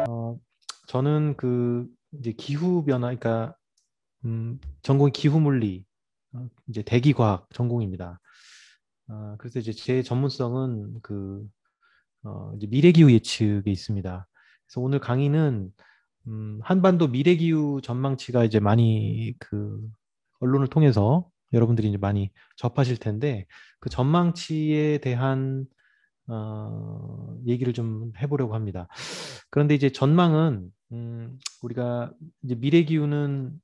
어, 저는 이제 기후 변화, 그러니까 전공 기후 물리, 이제 대기 과학 전공입니다. 그래서 이제 제 전문성은 이제 미래 기후 예측에 있습니다. 그래서 오늘 강의는 한반도 미래 기후 전망치가 이제 많이 언론을 통해서 여러분들이 이제 많이 접하실 텐데 그 전망치에 대한 얘기를 좀 해보려고 합니다. 그런데 이제 전망은 우리가 이제 미래 기후는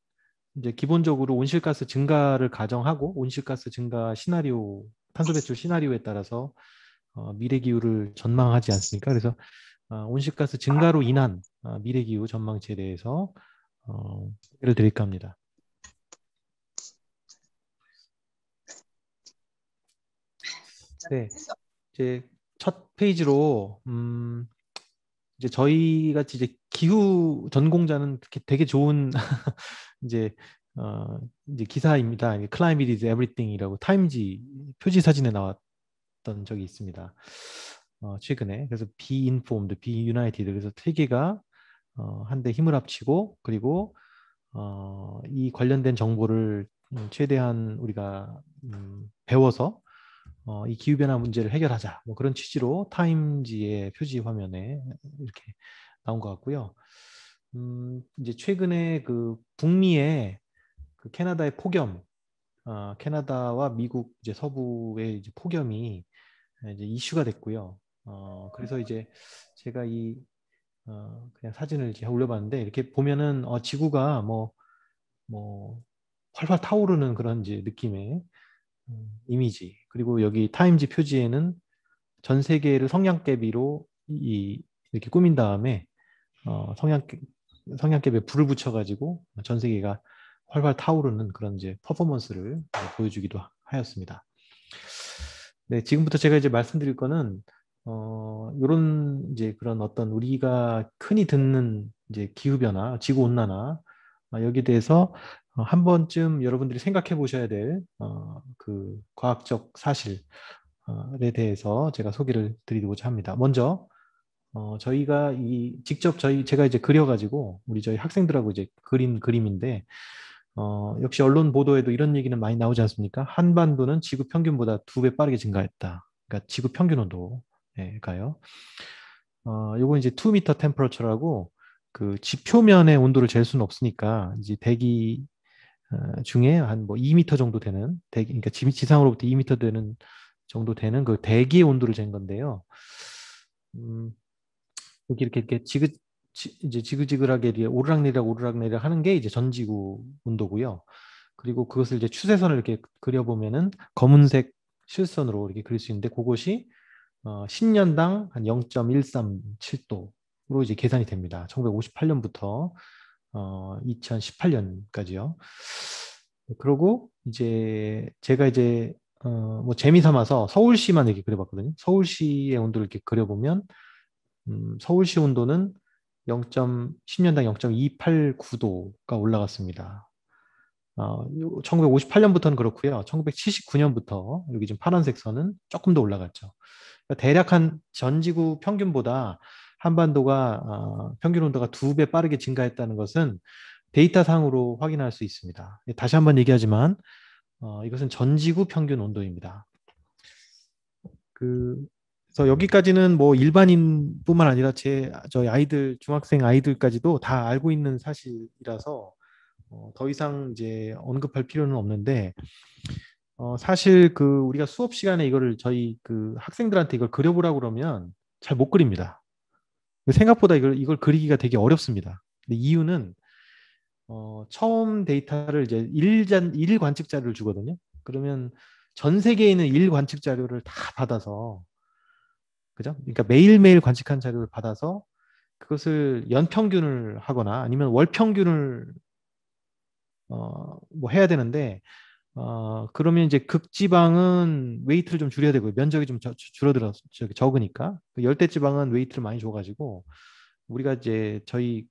이제 기본적으로 온실가스 증가를 가정하고 온실가스 증가 시나리오, 탄소 배출 시나리오에 따라서 미래 기후를 전망하지 않습니까? 그래서 온실가스 증가로 인한 미래 기후 전망치에 대해서 소개를 드릴까 합니다. 네, 이제 첫 페이지로 이제 저희 같이 이제 기후 전공자는 되게 좋은 이제 이제 기사입니다. Climate is everything이라고 타임지 표지 사진에 나왔던 적이 있습니다. 최근에 그래서 Be informed, be united 그래서 세 개가 한데 힘을 합치고 그리고 이 관련된 정보를 최대한 우리가 배워서 이 기후변화 문제를 해결하자. 뭐 그런 취지로 타임지의 표지 화면에 이렇게 나온 것 같고요. 이제 최근에 북미의 캐나다의 폭염, 캐나다와 미국 이제 서부의 이제 폭염이 이제 이슈가 됐고요. 그래서 이제 제가 그냥 사진을 이제 올려봤는데 이렇게 보면은 지구가 뭐 활활 타오르는 그런 이제 느낌의 이미지. 그리고 여기 타임지 표지에는 전 세계를 성냥개비로 이렇게 꾸민 다음에 성냥개비에 불을 붙여가지고 전 세계가 활활 타오르는 그런 이제 퍼포먼스를 보여주기도 하였습니다. 네, 지금부터 제가 이제 말씀드릴 거는 이런 이제 그런 어떤 우리가 흔히 듣는 이제 기후 변화, 지구 온난화 여기에 대해서 한 번쯤 여러분들이 생각해 보셔야 될 그 과학적 사실에 대해서 제가 소개를 드리고자 합니다. 먼저 저희가 직접 제가 이제 그려가지고 우리 저희 학생들하고 이제 그린 그림인데 역시 언론 보도에도 이런 얘기는 많이 나오지 않습니까? 한반도는 지구 평균보다 2배 빠르게 증가했다. 그러니까 지구 평균 온도가요. 요거 이제 2미터 템퍼러처라고 그 지표면의 온도를 잴 수는 없으니까 이제 대기 중에 한 뭐 2미터 정도 되는 대기, 그러니까 지상으로부터 2미터 되는 정도 되는 그 대기의 온도를 잰 건데요. 음, 여기 이렇게 이제 지그지그하게 이렇게 오르락내리락 오르락내리락 하는 게 이제 전지구 온도고요. 그리고 그것을 이제 추세선을 이렇게 그려보면은 검은색 실선으로 이렇게 그릴 수 있는데 그것이 10년당 한 0.137도로 이제 계산이 됩니다. 1958년부터 2018년까지요. 그러고 이제 제가 이제 뭐 재미 삼아서 서울시만 이렇게 그려봤거든요. 서울시의 온도를 이렇게 그려보면 서울시 온도는 10년당 0.289도가 올라갔습니다. 1958년부터는 그렇고요. 1979년부터 여기 지금 파란색 선은 조금 더 올라갔죠. 그러니까 대략 한 전지구 평균보다 한반도가 평균 온도가 2배 빠르게 증가했다는 것은 데이터상으로 확인할 수 있습니다. 다시 한번 얘기하지만 이것은 전지구 평균 온도입니다. 그, 그래서 여기까지는 뭐 일반인뿐만 아니라 저희 아이들, 중학생 아이들까지도 다 알고 있는 사실이라서 더 이상 이제 언급할 필요는 없는데 사실 우리가 수업 시간에 이거를 저희 학생들한테 이걸 그려보라고 그러면 잘 못 그립니다. 생각보다 이걸 그리기가 되게 어렵습니다. 근데 이유는 처음 데이터를 이제 일 관측 자료를 주거든요. 그러면 전 세계에 있는 일 관측 자료를 다 받아서 그죠? 그러니까 매일매일 관측한 자료를 받아서 그것을 연평균을 하거나 아니면 월평균을 뭐 해야 되는데 그러면 이제 극지방은 웨이트를 좀 줄여야 되고요. 면적이 좀 줄어들어 적으니까 열대지방은 웨이트를 많이 줘가지고 우리가 이제 저희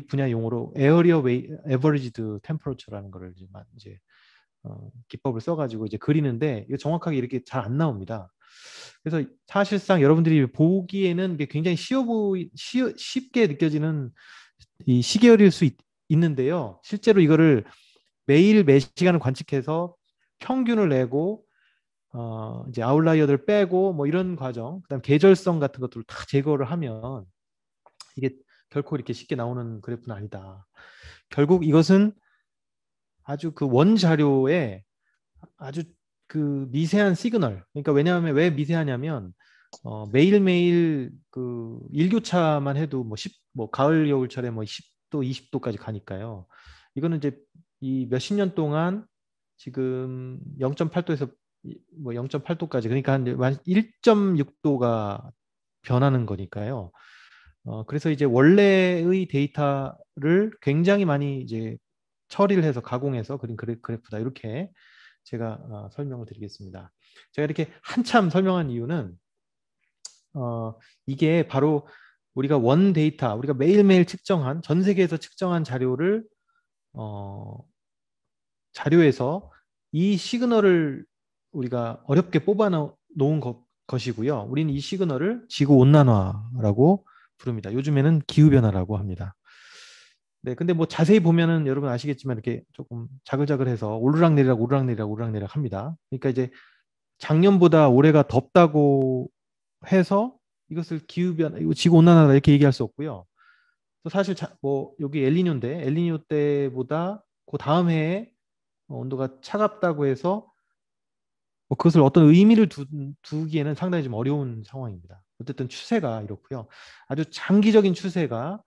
분야 용어로 에어리어 에버리지드 템퍼러처라는 거를 이제 기법을 써가지고 이제 그리는데 이거 정확하게 이렇게 잘 안 나옵니다. 그래서 사실상 여러분들이 보기에는 이게 굉장히 쉽게 느껴지는 이 시계열일 수 있는데요. 실제로 이거를 매일 몇 시간을 관측해서 평균을 내고 이제 아웃라이어들 빼고 뭐 이런 과정, 그다음 계절성 같은 것들을 다 제거를 하면 이게 결코 이렇게 쉽게 나오는 그래프는 아니다. 결국 이것은 아주 그 원자료에 아주 그 미세한 시그널. 그러니까 왜냐하면 왜 미세하냐면 매일매일 그 일교차만 해도 뭐 10, 뭐 가을 겨울철에 뭐 10도, 20도까지 가니까요. 이거는 이제 이 몇십 년 동안 지금 0.8도에서 뭐 0.8도까지 그러니까 한 1.6도가 변하는 거니까요. 그래서 이제 원래의 데이터를 굉장히 많이 이제 처리를 해서 가공해서 그린 그래프다. 이렇게 제가 설명을 드리겠습니다. 제가 이렇게 한참 설명한 이유는 이게 바로 우리가 원 데이터, 우리가 매일매일 측정한 전 세계에서 측정한 자료에서 이 시그널을 우리가 어렵게 뽑아 놓은 것이고요. 우리는 이 시그널을 지구 온난화라고 부릅니다. 요즘에는 기후 변화라고 합니다. 네, 근데 뭐 자세히 보면은 여러분 아시겠지만 이렇게 조금 자글자글해서 오르락내리락 오르락내리락 오르락내리락 합니다. 그러니까 이제 작년보다 올해가 덥다고 해서 이것을 기후변화, 이거 지구온난화다 이렇게 얘기할 수 없고요. 또 사실 뭐 여기 엘니뇨인데 엘니뇨 때보다 그 다음 해에 온도가 차갑다고 해서 뭐 그것을 어떤 의미를 두기에는 상당히 좀 어려운 상황입니다. 어쨌든 추세가 이렇고요. 아주 장기적인 추세가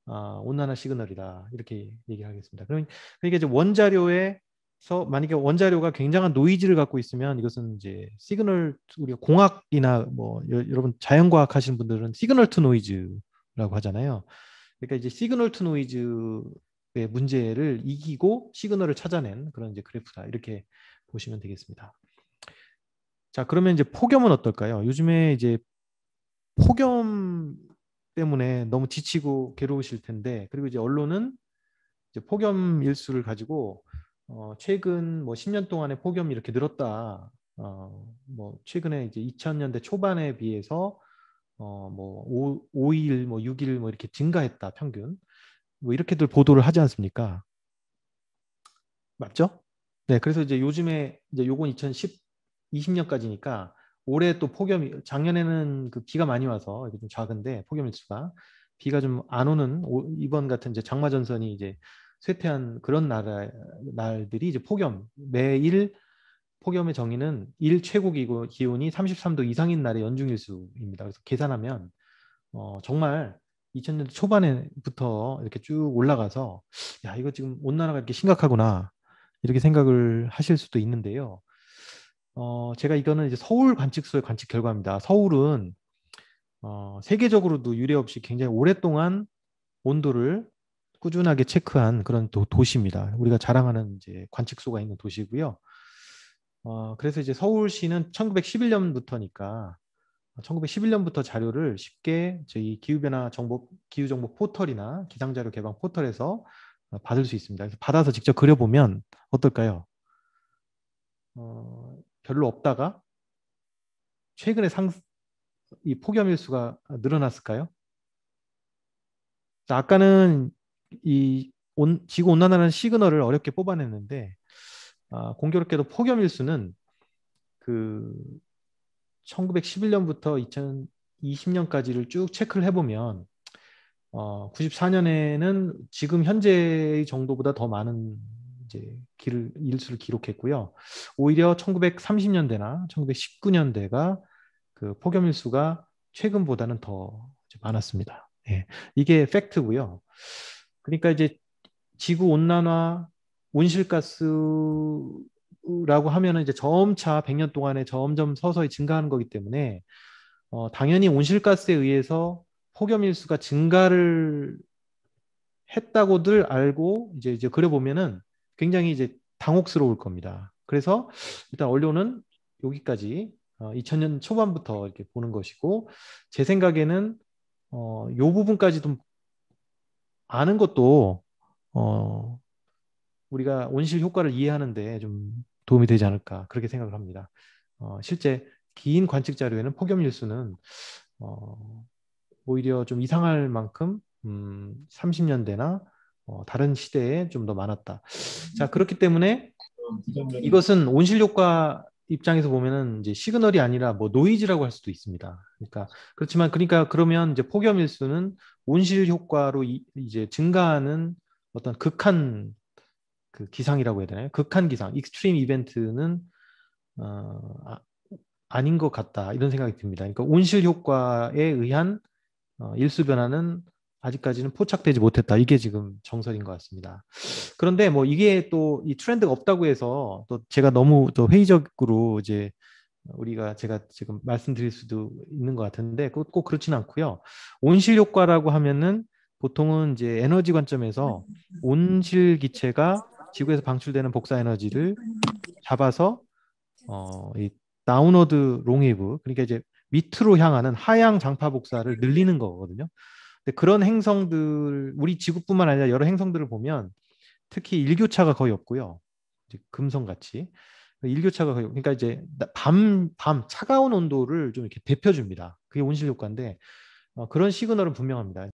온난화 시그널이다 이렇게 얘기하겠습니다. 그러니까 이제 원자료에서 만약에 원자료가 굉장한 노이즈를 갖고 있으면 이것은 이제 시그널 우리가 공학이나 뭐 여러분 자연과학 하시는 분들은 시그널 투 노이즈라고 하잖아요. 그러니까 이제 시그널 투 노이즈의 문제를 이기고 시그널을 찾아낸 그런 이제 그래프다 이렇게 보시면 되겠습니다. 자, 그러면 이제 폭염은 어떨까요? 요즘에 이제 폭염 때문에 너무 지치고 괴로우실 텐데, 그리고 이제 언론은 이제 폭염 일수를 가지고 최근 뭐 10년 동안의 폭염이 이렇게 늘었다. 뭐 최근에 이제 2000년대 초반에 비해서 뭐 5일, 뭐 6일 뭐 이렇게 증가했다 평균. 뭐 이렇게들 보도를 하지 않습니까? 맞죠? 네, 그래서 이제 요즘에 이제 요건 2020년까지니까 올해 또 폭염이 작년에는 그 비가 많이 와서 이게 좀 작은데 폭염 일수가 비가 좀 안 오는 이번 같은 이제 장마 전선이 이제 쇠퇴한 그런 날들이 이제 폭염 매일 폭염의 정의는 일 최고 기온이 33도 이상인 날의 연중 일수입니다. 그래서 계산하면 정말 2000년대 초반에부터 이렇게 쭉 올라가서 야 이거 지금 온난화가 이렇게 심각하구나 이렇게 생각을 하실 수도 있는데요. 제가 이거는 이제 서울 관측소의 관측 결과입니다. 서울은 세계적으로도 유례 없이 굉장히 오랫동안 온도를 꾸준하게 체크한 그런 도시입니다. 우리가 자랑하는 이제 관측소가 있는 도시고요. 그래서 이제 서울시는 1911년부터니까 1911년부터 자료를 쉽게 저희 기후정보 포털이나 기상자료 개방 포털에서 받을 수 있습니다. 그래서 받아서 직접 그려보면 어떨까요? 별로 없다가 최근에 이 폭염 일수가 늘어났을까요? 아까는 이 지구 온난화라는 시그널을 어렵게 뽑아냈는데 공교롭게도 폭염 일수는 그 1911년부터 2020년까지를 쭉 체크를 해보면 94년에는 지금 현재의 정도보다 더 많은 이제 일수를 기록했고요. 오히려 1930년대나 1919년대가 그 폭염 일수가 최근보다는 더 많았습니다. 예, 이게 팩트고요. 그러니까 이제 지구 온난화, 온실가스라고 하면은 이제 점차 100년 동안에 점점 서서히 증가하는 거기 때문에 당연히 온실가스에 의해서 폭염 일수가 증가를 했다고들 알고 이제 그려보면은 굉장히 이제 당혹스러울 겁니다. 그래서 일단 언론은 여기까지 2000년 초반부터 이렇게 보는 것이고 제 생각에는 요 부분까지 좀 아는 것도 어, 우리가 온실 효과를 이해하는데 좀 도움이 되지 않을까 그렇게 생각을 합니다. 실제 긴 관측 자료에는 폭염일수는 오히려 좀 이상할 만큼 30년대나 다른 시대에 좀 더 많았다. 자, 그렇기 때문에 이것은 온실 효과 입장에서 보면은 이제 시그널이 아니라 뭐 노이즈라고 할 수도 있습니다. 그러니까 그렇지만 그러니까 그러면 이제 폭염 일수는 온실 효과로 이제 증가하는 어떤 극한 그 기상이라고 해야 되나요? 극한 기상, 익스트림 이벤트는 어, 아, 아닌 것 같다 이런 생각이 듭니다. 그러니까 온실 효과에 의한 일수 변화는 아직까지는 포착되지 못했다. 이게 지금 정설인 것 같습니다. 그런데 뭐 이게 또 이 트렌드가 없다고 해서 또 제가 너무 또 회의적으로 이제 우리가 제가 지금 말씀드릴 수도 있는 것 같은데 꼭 그렇지는 않고요. 온실 효과라고 하면은 보통은 이제 에너지 관점에서 온실 기체가 지구에서 방출되는 복사 에너지를 잡아서 이 다운워드 롱웨이브 그러니까 이제 밑으로 향하는 하향 장파 복사를 늘리는 거거든요. 근데 그런 행성들 우리 지구뿐만 아니라 여러 행성들을 보면 특히 일교차가 거의 없고요. 이제 금성같이 일교차가 거의 그러니까 이제 밤 차가운 온도를 좀 이렇게 데펴줍니다. 그게 온실 효과인데 그런 시그널은 분명합니다.